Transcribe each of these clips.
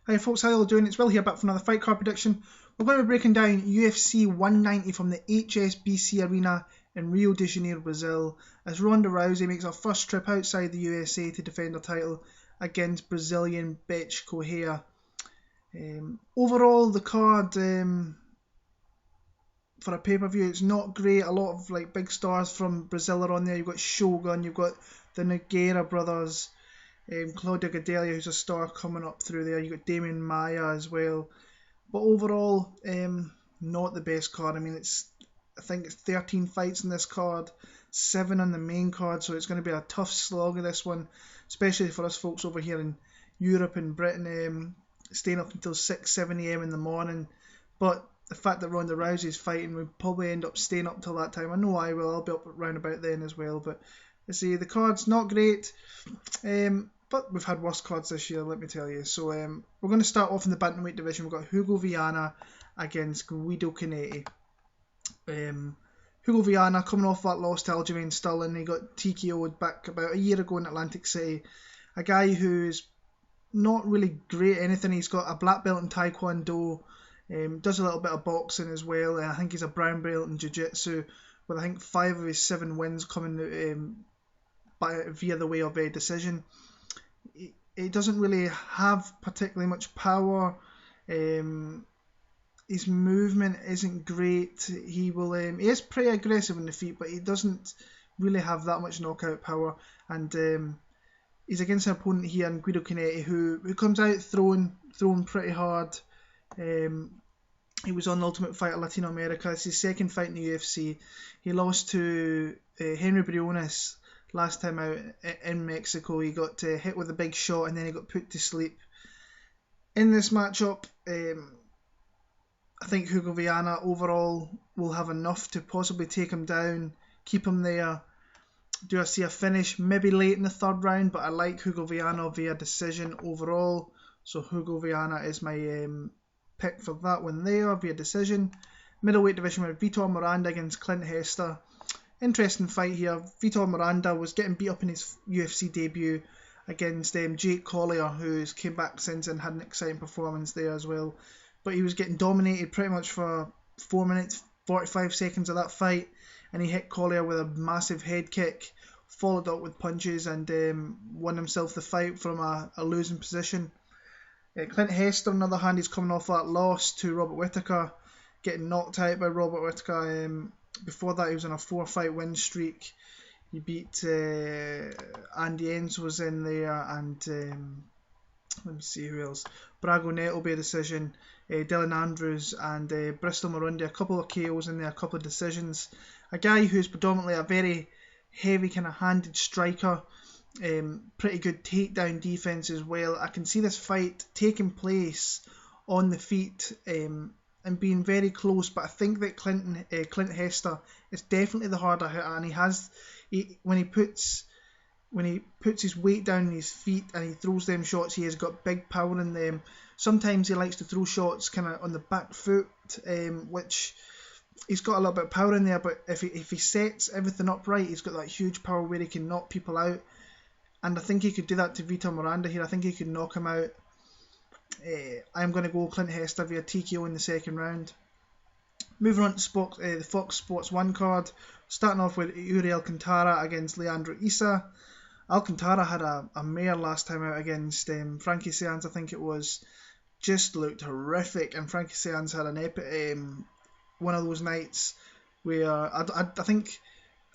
Hi folks, how you all doing? It's Will here back for another fight card prediction. We're going to be breaking down UFC 190 from the HSBC Arena in Rio de Janeiro, Brazil, as Ronda Rousey makes her first trip outside the USA to defend her title against Brazilian Bethe Correia. Overall, the card for a pay-per-view, it's not great. A lot of big stars from Brazil are on there. You've got Shogun, you've got the Nogueira brothers, Claudia Gadelha, who's a star coming up through there. You've got Damien Maia as well. But overall, not the best card. I mean, I think it's 13 fights in this card, 7 on the main card, so it's going to be a tough slog of this one, especially for us folks over here in Europe and Britain, staying up until 6, 7 a.m. in the morning. But the fact that Ronda Rousey is fighting, we'll probably end up staying up till that time. I know I will. I'll be up around about then as well. But I see the card's not great. But we've had worse cards this year, let me tell you. So we're going to start off in the bantamweight division. We've got Hugo Viana against Guido Cannetti. Hugo Viana coming off that loss to Aljamain Sterling. He got TKO'd back about a year ago in Atlantic City. A guy who's not really great at anything. He's got a black belt in Taekwondo. Does a little bit of boxing as well. And I think he's a brown belt in Jiu-Jitsu, with I think 5 of his 7 wins coming via the way of a decision. He doesn't really have particularly much power. His movement isn't great. He is pretty aggressive in the feet, but he doesn't really have that much knockout power. And he's against an opponent here in Guido Cannetti who comes out throwing pretty hard. He was on the Ultimate Fighter Latin America. It's his second fight in the UFC. He lost to Henry Briones last time out in Mexico. He got hit with a big shot and then he got put to sleep. In this matchup, I think Hugo Viana overall will have enough to possibly take him down, keep him there. Do I see a finish? Maybe late in the third round, but I like Hugo Viana via decision overall. So Hugo Viana is my pick for that one there, via decision. Middleweight division with Vitor Miranda against Clint Hester. Interesting fight here. Vitor Miranda was getting beat up in his UFC debut against Jake Collier, who's came back since and had an exciting performance there as well. But he was getting dominated pretty much for 4 minutes, 45 seconds of that fight, and he hit Collier with a massive head kick, followed up with punches, and won himself the fight from a losing position. Clint Hester, on the other hand, he's coming off that loss to Robert Whittaker, getting knocked out by Robert Whittaker. Before that, he was on a 4-fight win streak. He beat Andy Enns was in there, and let me see who else. Brago Neto by decision. Dylan Andrews and Bristol Marundi, a couple of KOs in there, a couple of decisions. A guy who's predominantly a very heavy kind of handed striker. Pretty good takedown defense as well. I can see this fight taking place on the feet and being very close, but I think that Clint Hester is definitely the harder hitter, and when he puts his weight down on his feet and he throws them shots, he has got big power in them. Sometimes he likes to throw shots kind of on the back foot, which he's got a little bit of power in there, but if he sets everything up right, he's got that huge power where he can knock people out. And I think he could do that to Vitor Miranda here. I think he could knock him out. I'm going to go Clint Hester via TKO in the second round. Moving on to the Fox Sports 1 card. Starting off with Yuri Alcantara against Leandro Issa. Alcantara had a mare last time out against Frankie Seans, I think it was. Just looked horrific. And Frankie Seans had an epic one of those nights where I think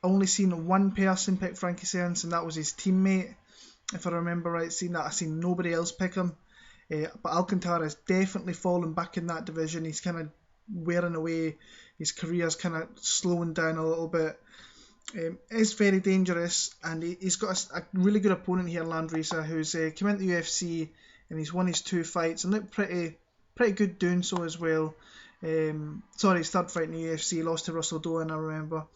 I only seen one person pick Frankie Seans, and that was his teammate. If I remember right, I've seen nobody else pick him. But Alcantara has definitely fallen back in that division. He's kind of wearing away. His career's kind of slowing down a little bit. It's very dangerous, and he's got a really good opponent here, Leandro Issa, who's come into the UFC and he's won his 2 fights and looked pretty good doing so as well. His third fight in the UFC, lost to Russell Doan, I remember.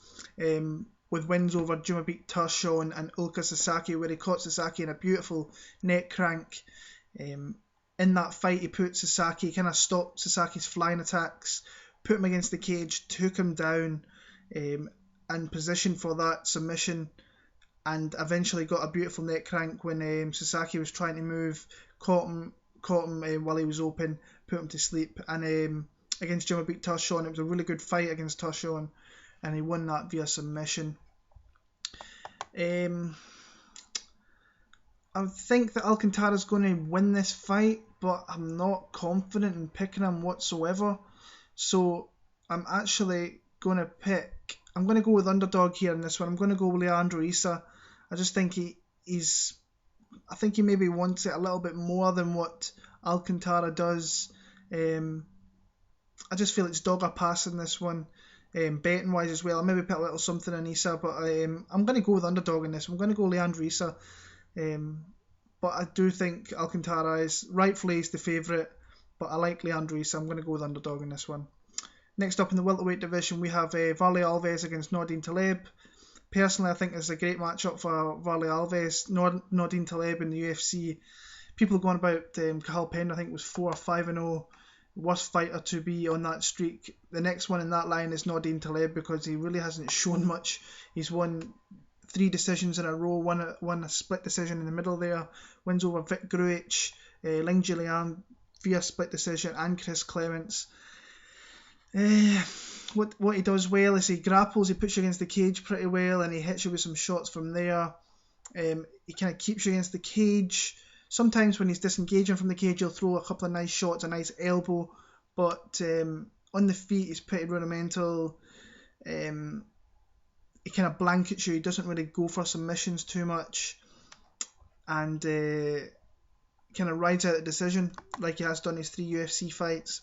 With wins over Jumabek Turshaw and Ulka Sasaki, where he caught Sasaki in a beautiful neck crank. In that fight, he put Sasaki, kind of stopped Sasaki's flying attacks, put him against the cage, took him down, and positioned for that submission, and eventually got a beautiful neck crank when Sasaki was trying to move, caught him, caught him while he was open, put him to sleep. And against Jimmy beat Tushon, it was a really good fight against Tushon, and he won that via submission. I think that Alcantara's going to win this fight, but I'm not confident in picking him whatsoever. So I'm actually going to I'm going to go with underdog here in this one. I'm going to go with Leandro Issa. I just think I think he maybe wants it a little bit more than what Alcantara does. I just feel it's dog or pass in this one. Betting wise as well, I'll maybe put a little something in Issa, but I'm going to go with underdog in this. I'm going to go Leandro Issa. But I do think Alcantara is rightfully the favourite, but I like Leandro Issa. I'm going to go with underdog in this one. Next up in the welterweight division, we have Varley Alves against Nordine Taleb. Personally, I think it's a great matchup for Varley Alves. Nordine Taleb in the UFC. People are going about Cathal Penn, I think it was 4 or 5-0. Worst fighter to be on that streak. The next one in that line is Nordine Taleb because he really hasn't shown much. He's won 3 decisions in a row, won a split decision in the middle there, wins over Vic Gruich, Ling Jilian via split decision, and Chris Clements. What he does well is he grapples, he puts you against the cage pretty well, and he hits you with some shots from there. He kind of keeps you against the cage. Sometimes when he's disengaging from the cage, he'll throw a couple of nice shots, a nice elbow, but on the feet he's pretty rudimental. He kind of blankets you, he doesn't really go for submissions too much, and kind of rides out the decision like he has done his 3 UFC fights.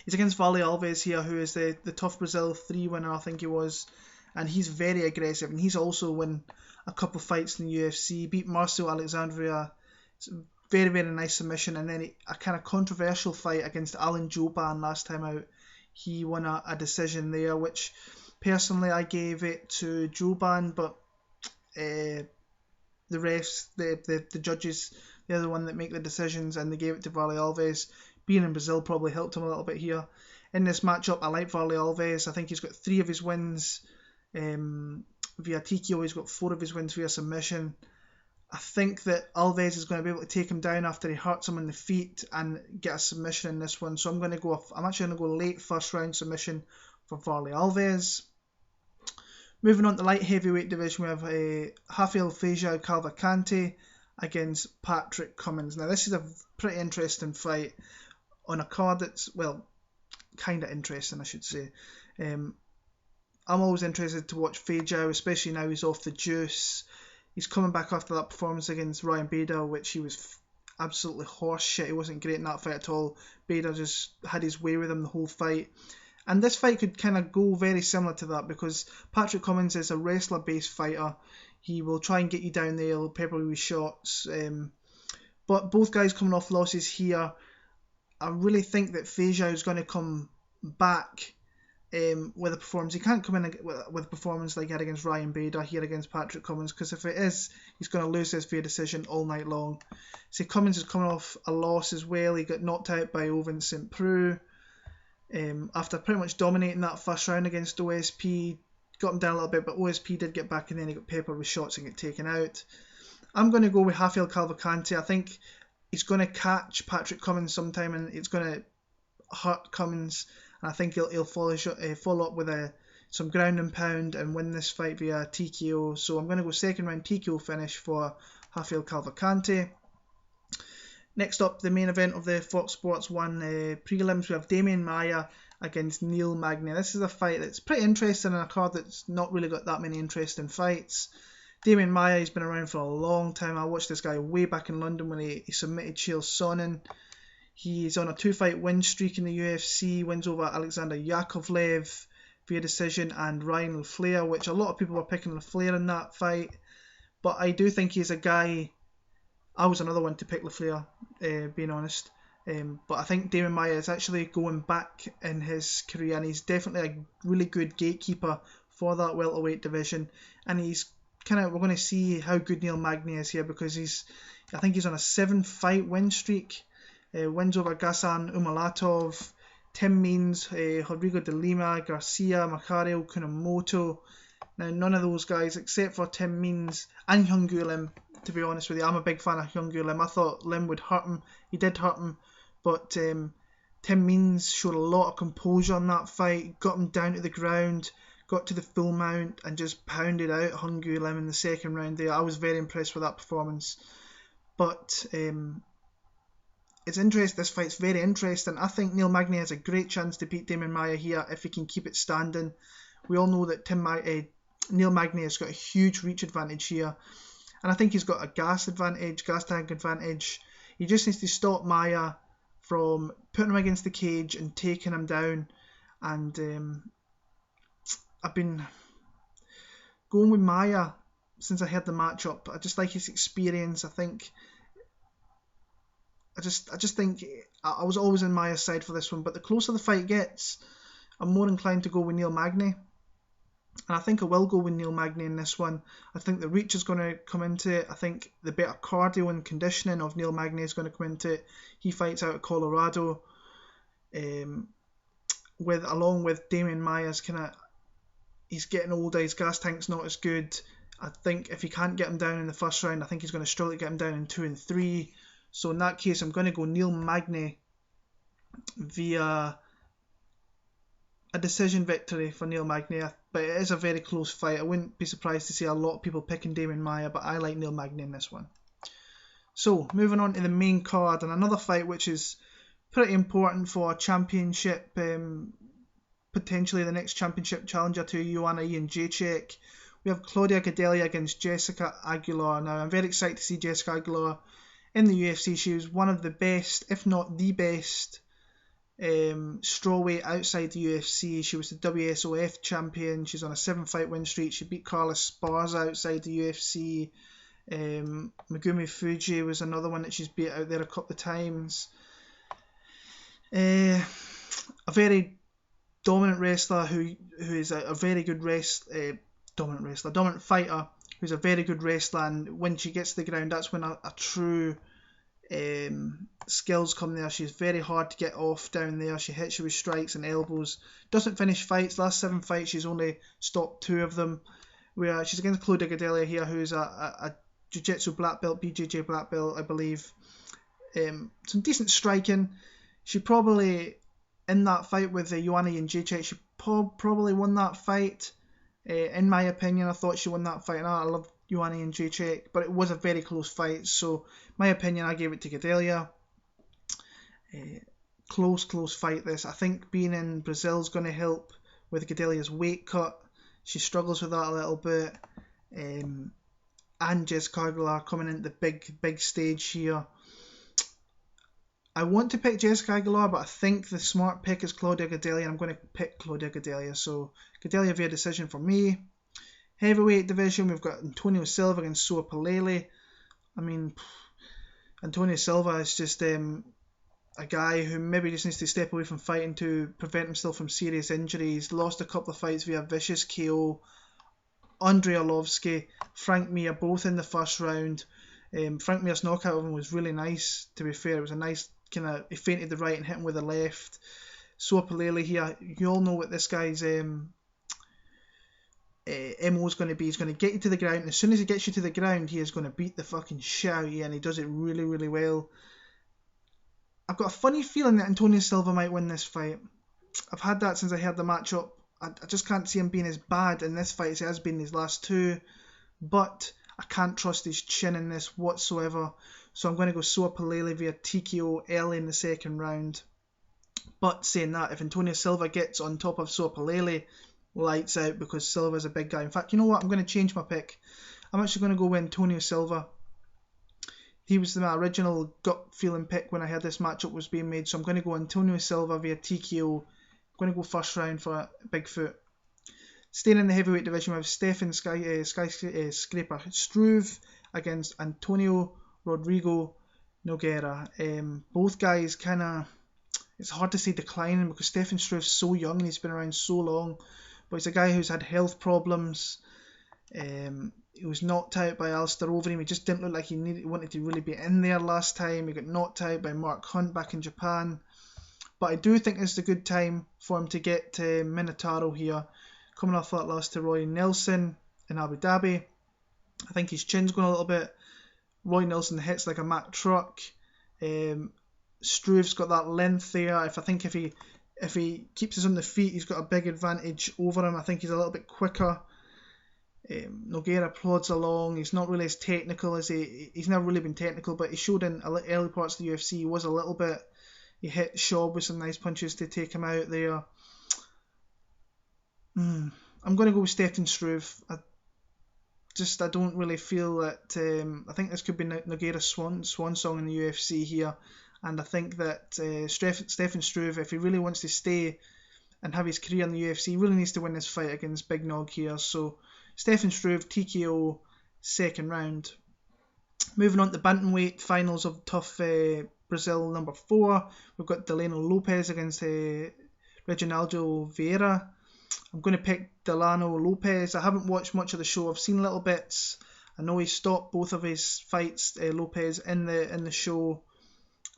He's against Varley Alves here, who is the TUF Brazil 3 winner, I think he was, and he's very aggressive, and he's also won a couple of fights in the UFC, beat Marcel Alexandria. It's a very, very nice submission, and then a kind of controversial fight against Alan Joban last time out. He won a decision there, which personally I gave it to Joban, but the refs, the judges, they're the one that make the decisions, and they gave it to Varley Alves. Being in Brazil probably helped him a little bit here. In this matchup, I like Varley Alves. I think he's got 3 of his wins via TKO. He's got 4 of his wins via submission. I think that Alves is going to be able to take him down after he hurts him on the feet and get a submission in this one. So I'm actually going to go late first round submission for Varley Alves. Moving on to light heavyweight division, we have Rafael Feijão Cavalcante against Patrick Cummins. Now this is a pretty interesting fight on a card that's, well, kind of interesting, I should say. I'm always interested to watch Feijão, especially now he's off the juice. He's coming back after that performance against Ryan Bader, which he was absolutely horse shit. He wasn't great in that fight at all. Bader just had his way with him the whole fight. And this fight could kind of go very similar to that because Patrick Cummins is a wrestler-based fighter. He will try and get you down there, he'll pepper you with shots. But both guys coming off losses here, I really think that Feijão is going to come back with a performance. He can't come in with a performance like he had against Ryan Bader here against Patrick Cummins, because if it is, he's going to lose this via decision all night long. See, Cummins is coming off a loss as well. He got knocked out by Ovin St. Preux after pretty much dominating that first round against OSP. Got him down a little bit, but OSP did get back, and then he got peppered with shots and get taken out. I'm going to go with Rafael Cavalcante. I think he's going to catch Patrick Cummins sometime, and it's going to hurt Cummins. And I think he'll follow up with some ground and pound and win this fight via TKO. So I'm going to go second round TKO finish for Rafael Cavalcante. Next up, the main event of the Fox Sports 1 prelims, we have Damian Maia against Neil Magny. This is a fight that's pretty interesting in a card that's not really got that many interesting fights. Damian Maia, he's been around for a long time. I watched this guy way back in London when he submitted Chael Sonnen. He's on a 2-fight win streak in the UFC, wins over Alexander Yakovlev via decision and Ryan LaFleur, which a lot of people were picking LaFleur in that fight. But I do think he's a guy, I was another one to pick LaFleur, being honest. But I think Damian Maia is actually going back in his career, and he's definitely a really good gatekeeper for that welterweight division. And he's we're going to see how good Neil Magny is here, because I think he's on a 7-fight win streak. Wins over Ghassan Umalatov, Tim Means, Rodrigo de Lima, Garcia, Macario, Kunamoto. Now none of those guys, except for Tim Means and Hyun Gulim, to be honest with you. I'm a big fan of Hyun-Gyu Lim. I thought Lim would hurt him. He did hurt him, but Tim Means showed a lot of composure in that fight, got him down to the ground, got to the full mount, and just pounded out Hyun-Gyu Lim in the second round there. I was very impressed with that performance. But it's interesting. This fight's very interesting. I think Neil Magny has a great chance to beat Damian Maia here if he can keep it standing. We all know that Neil Magny has got a huge reach advantage here, and I think he's got a gas tank advantage. He just needs to stop Maia from putting him against the cage and taking him down. And I've been going with Maia since I heard the matchup. I just like his experience. I just think I was always on Maia's side for this one, but the closer the fight gets, I'm more inclined to go with Neil Magny. And I think I will go with Neil Magny in this one. I think the reach is going to come into it. I think the better cardio and conditioning of Neil Magny is going to come into it. He fights out of Colorado. Along with Damian Maia's he's getting older, his gas tank's not as good. I think if he can't get him down in the first round, I think he's going to struggle to get him down in 2 and 3. So in that case, I'm going to go Neil Magny via a decision victory for Neil Magny. But it is a very close fight. I wouldn't be surprised to see a lot of people picking Damian Maia, but I like Neil Magny in this one. So moving on to the main card, and another fight which is pretty important for a championship, potentially the next championship challenger to Joanna Jędrzejczyk. We have Claudia Gadelha against Jessica Aguilar. Now, I'm very excited to see Jessica Aguilar in the UFC. She was one of the best, if not the best, strawweight outside the UFC. She was the WSOF champion. She's on a 7-fight win streak. She beat Carla Esparza outside the UFC. Megumi Fuji was another one that she's beat out there a couple of times. A very dominant wrestler who is a very good dominant fighter who's a very good wrestler, and when she gets to the ground, that's when a true skills come there. She's very hard to get off down there. She hits you with strikes and elbows. Doesn't finish fights. Last 7 fights, she's only stopped 2 of them. Where she's against Claudia Gadelha here, who's a jiu-jitsu black belt, BJJ black belt, I believe. Some decent striking. She probably, in that fight with Joanna Jędrzejczyk, she probably won that fight. In my opinion, I thought she won that fight, and I love Joanna Jędrzejczyk, but it was a very close fight, so my opinion, I gave it to Gadelha. Close fight this. I think being in Brazil is going to help with Gadelha's weight cut. She struggles with that a little bit. And Jessica Aguilar coming into the big stage here. I want to pick Jessica Aguilar, but I think the smart pick is Claudia Gadelha, and I'm going to pick Claudia Gadelha. So Gadelha via decision for me. Heavyweight division, we've got Antonio Silva against Soa Palelei. I mean, Antonio Silva is just a guy who maybe just needs to step away from fighting to prevent himself from serious injuries. Lost a couple of fights via vicious KO. Andrei Arlovski, Frank Mir, both in the first round. Frank Mir's knockout of him was really nice, to be fair. It was a nice he feinted the right and hit him with the left. Soa Palelei here, you all know what this guy's MO is going to be. He's going to get you to the ground, and as soon as he gets you to the ground, he is going to beat the fucking shit out of you, and he does it really, really well. I've got a funny feeling that Antonio Silva might win this fight. I've had that since I heard the matchup. I just can't see him being as bad in this fight as he has been in his last 2, but I can't trust his chin in this whatsoever, so I'm going to go Soa Palelei via TKO early in the second round. But saying that, if Antonio Silva gets on top of Soa Palelei, lights out, because Silva's a big guy. In fact, you know what? I'm going to change my pick. I'm actually going to go with Antonio Silva. He was my original gut feeling pick when I heard this matchup was being made, so I'm going to go Antonio Silva via TKO. I'm going to go first round for Bigfoot. Staying in the heavyweight division, we have Stefan Skyscraper Struve against Antonio Rodrigo Nogueira. Both guys it's hard to say declining, because Stefan Struve's so young and he's been around so long, but he's a guy who's had health problems. He was knocked out by Alistair Overeem. He just didn't look like he wanted to really be in there last time. He got knocked out by Mark Hunt back in Japan. But I do think it's a good time for him to get Minotauro here, coming off that loss to Roy Nelson in Abu Dhabi. I think his chin's going a little bit Roy Nelson hits like a Mack truck. Struve's got that length there. If he keeps us on the feet, he's got a big advantage over him. I think he's a little bit quicker. Nogueira plods along. He's not really as technical as he's never really been technical, but he showed in early parts of the UFC he was a little bit. He hit Shaw with some nice punches to take him out there. I'm going to go with Stefan Struve. I don't really feel that. I think this could be Nogueira's swan song in the UFC here, and I think that Stefan Struve, if he really wants to stay and have his career in the UFC, he really needs to win this fight against Big Nog here. So Stefan Struve, TKO, second round. Moving on to the bantamweight finals of TUF Brazil number 4. We've got Dileno Lopes against Reginaldo Vieira. I'm going to pick Dileno Lopes. I haven't watched much of the show. I've seen little bits. I know he stopped both of his fights, Lopes, in the show,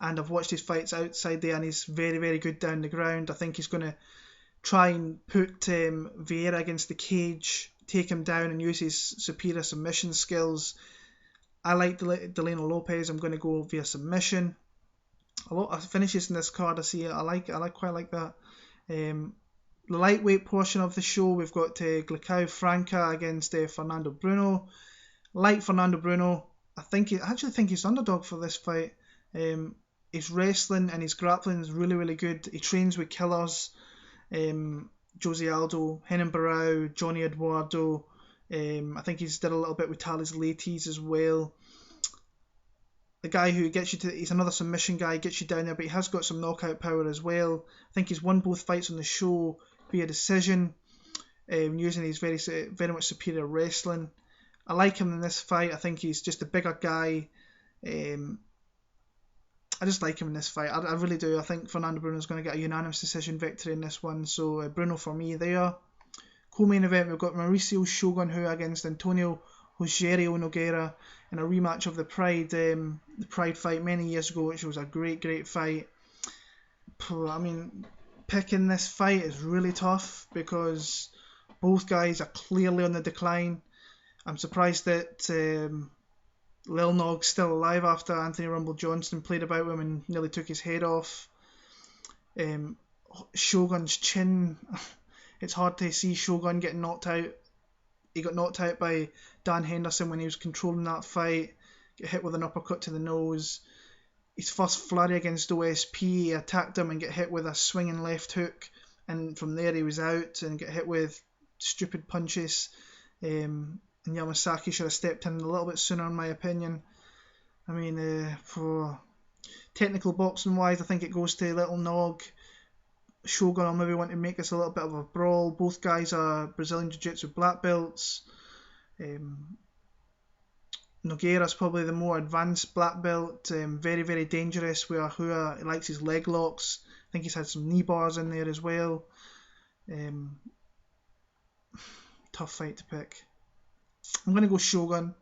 and I've watched his fights outside there, and he's very, very good down the ground. I think he's going to try and put Vieira against the cage, take him down, and use his superior submission skills. I like Dileno Lopes. I'm going to go via submission. A lot of finishes in this card. I quite like that. The lightweight portion of the show, we've got Glaico Franca against Fernando Bruno. Like Fernando Bruno, I actually think he's underdog for this fight. His wrestling and his grappling is really, really good. He trains with killers. Jose Aldo, Renan Barão, Johnny Eduardo. I think he's did a little bit with Thales Leites as well. The guy who gets you he's another submission guy, gets you down there, but he has got some knockout power as well. I think he's won both fights on the show via decision, using his very, very much superior wrestling. I like him in this fight. I think he's just a bigger guy. I just like him in this fight. I really do. I think Fernando Bruno is going to get a unanimous decision victory in this one. So Bruno for me there. Co-main event, we've got Mauricio Shogun Rua against Antonio Rogerio Nogueira in a rematch of the Pride fight many years ago, which was a great, great fight. I mean, picking this fight is really tough because both guys are clearly on the decline. I'm surprised that Lil Nog's still alive after Anthony Rumble Johnson played about him and nearly took his head off. Shogun's chin, it's hard to see Shogun getting knocked out. He got knocked out by Dan Henderson when he was controlling that fight. Get hit with an uppercut to the nose. His first flurry against OSP, he attacked him and get hit with a swinging left hook, and from there he was out and get hit with stupid punches. And Yamasaki should have stepped in a little bit sooner, in my opinion. I mean, for technical boxing wise, I think it goes to Little Nog. Shogun will maybe want to make this a little bit of a brawl. Both guys are Brazilian Jiu-Jitsu black belts. Nogueira's probably the more advanced black belt, very, very dangerous, where Rua likes his leg locks. I think he's had some knee bars in there as well. Tough fight to pick. I'm going to go Shogun.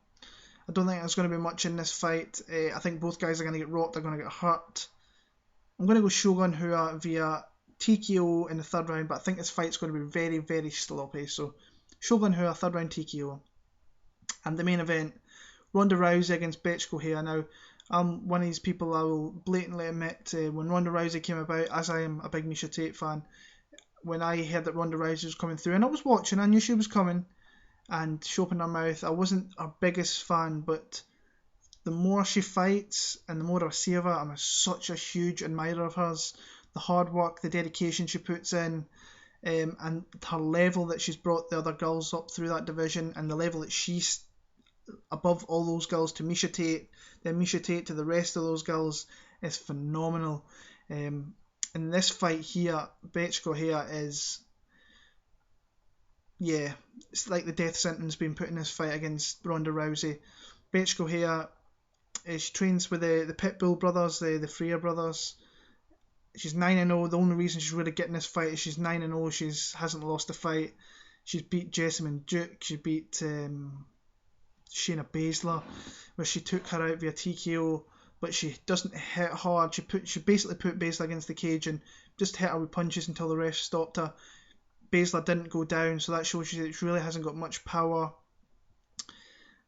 I don't think there's going to be much in this fight. I think both guys are going to get rocked, they're going to get hurt. I'm going to go Shogun Rua via TKO in the third round, but I think this fight's going to be very, very sloppy. So Shogun Rua, third round TKO. And the main event, Ronda Rousey against Bethe Correia. Now, I'm one of these people, I will blatantly admit, when Ronda Rousey came about, as I am a big Miesha Tate fan, when I heard that Ronda Rousey was coming through, and I was watching, I knew she was coming, and she opened her mouth. I wasn't her biggest fan, but the more she fights and the more I see of her, I'm such a huge admirer of hers. The hard work, the dedication she puts in, and her level that she's brought the other girls up through that division, and the level that she's above all those girls to Miesha Tate, then Miesha Tate to the rest of those girls is phenomenal. In this fight here, Bethe Correia is, yeah, it's like the death sentence being put in this fight against Ronda Rousey. Bethe Correia, she trains with the Pitbull brothers, the Freer brothers. She's 9-0. The only reason she's really getting this fight is she's 9-0. She hasn't lost a fight. She's beat Jessamine Duke. She beat Shayna Baszler, where she took her out via TKO, but she doesn't hit hard. She basically put Baszler against the cage and just hit her with punches until the ref stopped her. Baszler didn't go down, so that shows you that she really hasn't got much power.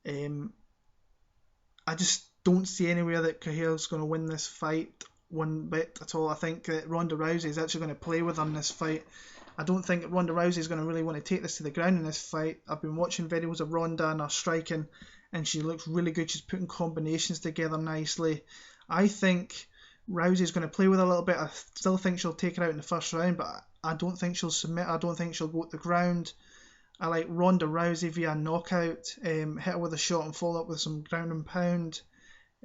I I just don't see anywhere that Correia's going to win this fight one bit at all. I think that Ronda Rousey is actually going to play with her in this fight. I don't think Ronda Rousey is going to really want to take this to the ground in this fight. I've been watching videos of Ronda and her striking, and she looks really good. She's putting combinations together nicely. I think Rousey's going to play with her a little bit. I still think she'll take her out in the first round, but I don't think she'll submit. I don't think she'll go to the ground. I like Ronda Rousey via knockout, hit her with a shot and follow up with some ground and pound.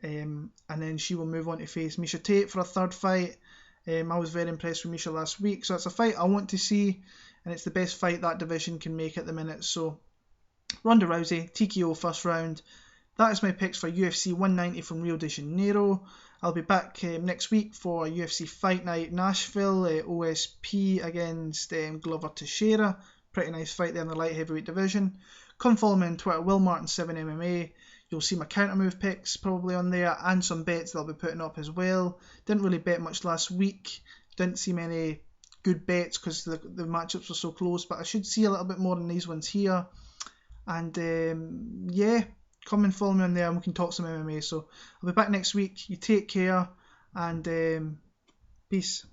And then she will move on to face Miesha Tate for a third fight. I was very impressed with Miesha last week, so it's a fight I want to see, and it's the best fight that division can make at the minute. So Ronda Rousey, TKO first round. That is my picks for UFC 190 from Rio de Janeiro. I'll be back next week for UFC Fight Night Nashville, OSP against Glover Teixeira. Pretty nice fight there in the light heavyweight division. Come follow me on Twitter, WillMartin7MMA. You'll see my counter move picks probably on there, and some bets that I'll be putting up as well. Didn't really bet much last week. Didn't see many good bets because the matchups were so close, but I should see a little bit more in these ones here. And yeah, come and follow me on there and we can talk some MMA. So I'll be back next week. You take care, and peace.